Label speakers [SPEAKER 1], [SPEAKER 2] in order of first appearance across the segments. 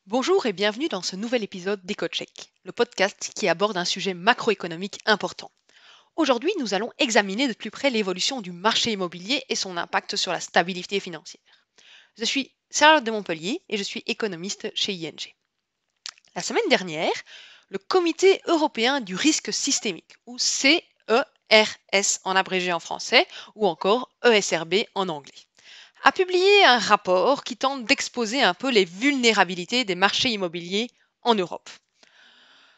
[SPEAKER 1] Bonjour et bienvenue dans ce nouvel épisode d'EcoCheck, le podcast qui aborde un sujet macroéconomique important. Aujourd'hui, nous allons examiner de plus près l'évolution du marché immobilier et son impact sur la stabilité financière. Je suis Charlotte de Montpellier et je suis économiste chez ING. La semaine dernière, le Comité européen du risque systémique, ou CERS en abrégé en français, ou encore ESRB en anglais, a publié un rapport qui tente d'exposer un peu les vulnérabilités des marchés immobiliers en Europe.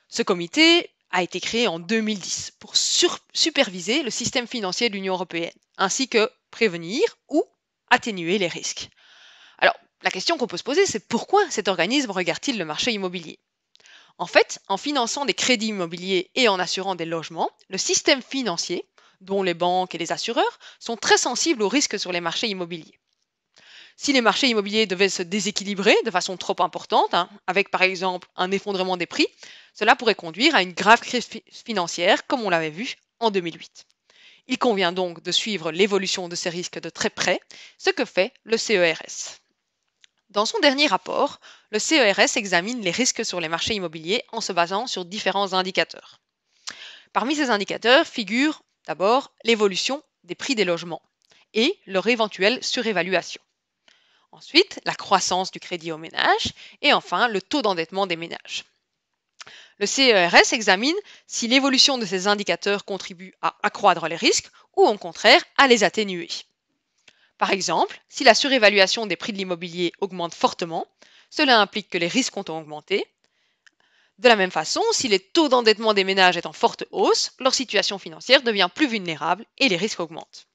[SPEAKER 1] Ce comité a été créé en 2010 pour superviser le système financier de l'Union européenne, ainsi que prévenir ou atténuer les risques. Alors, la question qu'on peut se poser, c'est pourquoi cet organisme regarde-t-il le marché immobilier? En fait, en finançant des crédits immobiliers et en assurant des logements, le système financier, dont les banques et les assureurs, sont très sensibles aux risques sur les marchés immobiliers. Si les marchés immobiliers devaient se déséquilibrer de façon trop importante, avec par exemple un effondrement des prix, cela pourrait conduire à une grave crise financière comme on l'avait vu en 2008. Il convient donc de suivre l'évolution de ces risques de très près, ce que fait le CERS. Dans son dernier rapport, le CERS examine les risques sur les marchés immobiliers en se basant sur différents indicateurs. Parmi ces indicateurs figure d'abord l'évolution des prix des logements et leur éventuelle surévaluation. Ensuite, la croissance du crédit aux ménages et enfin le taux d'endettement des ménages. Le CERS examine si l'évolution de ces indicateurs contribue à accroître les risques ou au contraire à les atténuer. Par exemple, si la surévaluation des prix de l'immobilier augmente fortement, cela implique que les risques ont augmenté. De la même façon, si les taux d'endettement des ménages est en forte hausse, leur situation financière devient plus vulnérable et les risques augmentent.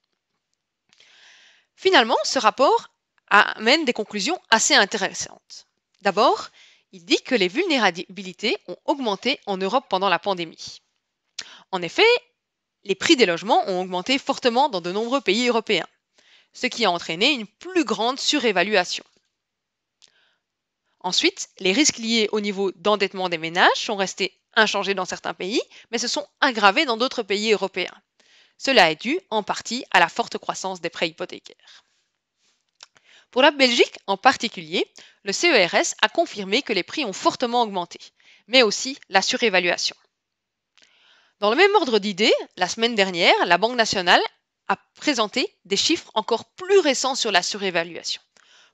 [SPEAKER 1] Finalement, ce rapport amène des conclusions assez intéressantes. D'abord, il dit que les vulnérabilités ont augmenté en Europe pendant la pandémie. En effet, les prix des logements ont augmenté fortement dans de nombreux pays européens, ce qui a entraîné une plus grande surévaluation. Ensuite, les risques liés au niveau d'endettement des ménages sont restés inchangés dans certains pays, mais se sont aggravés dans d'autres pays européens. Cela est dû en partie à la forte croissance des prêts hypothécaires. Pour la Belgique en particulier, le CERS a confirmé que les prix ont fortement augmenté, mais aussi la surévaluation. Dans le même ordre d'idées, la semaine dernière, la Banque nationale a présenté des chiffres encore plus récents sur la surévaluation,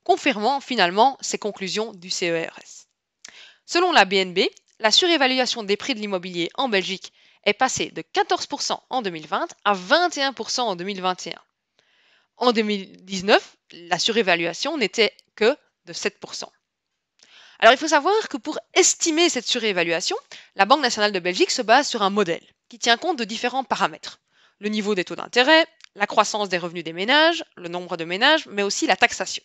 [SPEAKER 1] confirmant finalement ces conclusions du CERS. Selon la BNB, la surévaluation des prix de l'immobilier en Belgique est passée de 14% en 2020 à 21% en 2021. En 2019, la surévaluation n'était que de 7%. Alors il faut savoir que pour estimer cette surévaluation, la Banque nationale de Belgique se base sur un modèle qui tient compte de différents paramètres. Le niveau des taux d'intérêt, la croissance des revenus des ménages, le nombre de ménages, mais aussi la taxation.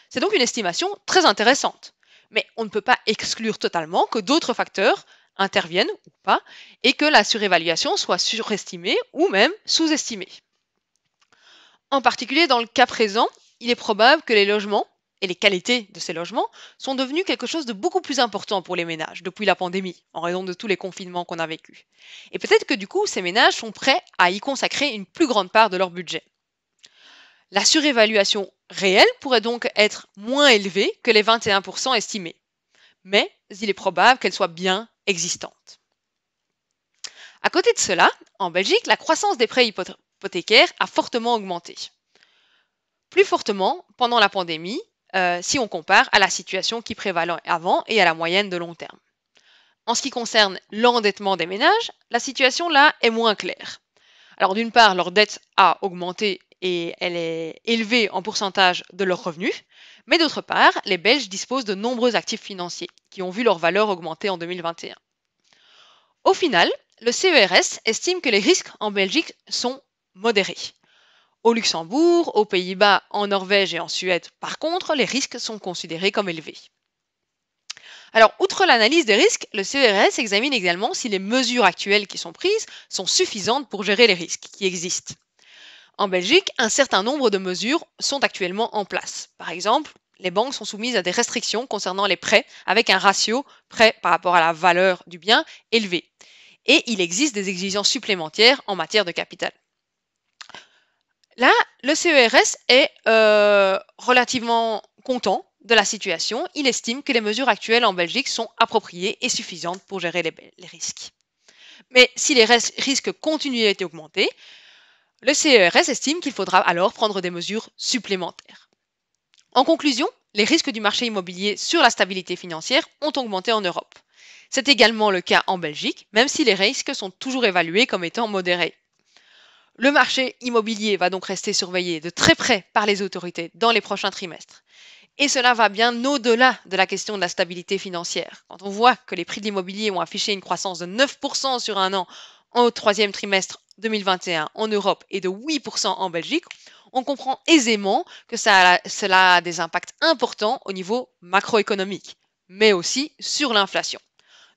[SPEAKER 1] C'est donc une estimation très intéressante, mais on ne peut pas exclure totalement que d'autres facteurs interviennent ou pas, et que la surévaluation soit surestimée ou même sous-estimée. En particulier dans le cas présent, il est probable que les logements et les qualités de ces logements sont devenus quelque chose de beaucoup plus important pour les ménages depuis la pandémie, en raison de tous les confinements qu'on a vécus. Et peut-être que du coup, ces ménages sont prêts à y consacrer une plus grande part de leur budget. La surévaluation réelle pourrait donc être moins élevée que les 21% estimés, mais il est probable qu'elle soit bien existante. À côté de cela, en Belgique, la croissance des prêts hypothécaires a fortement augmenté. Plus fortement pendant la pandémie, si on compare à la situation qui prévalait avant et à la moyenne de long terme. En ce qui concerne l'endettement des ménages, la situation là est moins claire. Alors d'une part, leur dette a augmenté et elle est élevée en pourcentage de leurs revenus, mais d'autre part, les Belges disposent de nombreux actifs financiers qui ont vu leur valeur augmenter en 2021. Au final, le CERS estime que les risques en Belgique sont modérés. Au Luxembourg, aux Pays-Bas, en Norvège et en Suède, par contre, les risques sont considérés comme élevés. Alors, outre l'analyse des risques, le CERS examine également si les mesures actuelles qui sont prises sont suffisantes pour gérer les risques qui existent. En Belgique, un certain nombre de mesures sont actuellement en place. Par exemple, les banques sont soumises à des restrictions concernant les prêts avec un ratio prêt par rapport à la valeur du bien élevé. Et il existe des exigences supplémentaires en matière de capital. Là, le CERS est relativement content de la situation, il estime que les mesures actuelles en Belgique sont appropriées et suffisantes pour gérer les risques. Mais si les risques continuent à augmenter, le CERS estime qu'il faudra alors prendre des mesures supplémentaires. En conclusion, les risques du marché immobilier sur la stabilité financière ont augmenté en Europe. C'est également le cas en Belgique, même si les risques sont toujours évalués comme étant modérés. Le marché immobilier va donc rester surveillé de très près par les autorités dans les prochains trimestres. Et cela va bien au-delà de la question de la stabilité financière. Quand on voit que les prix de l'immobilier ont affiché une croissance de 9% sur un an au troisième trimestre 2021 en Europe et de 8% en Belgique, on comprend aisément que cela a des impacts importants au niveau macroéconomique, mais aussi sur l'inflation.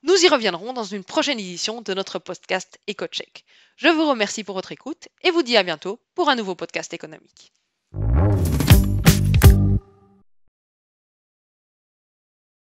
[SPEAKER 1] Nous y reviendrons dans une prochaine édition de notre podcast EcoCheck. Je vous remercie pour votre écoute et vous dis à bientôt pour un nouveau podcast économique.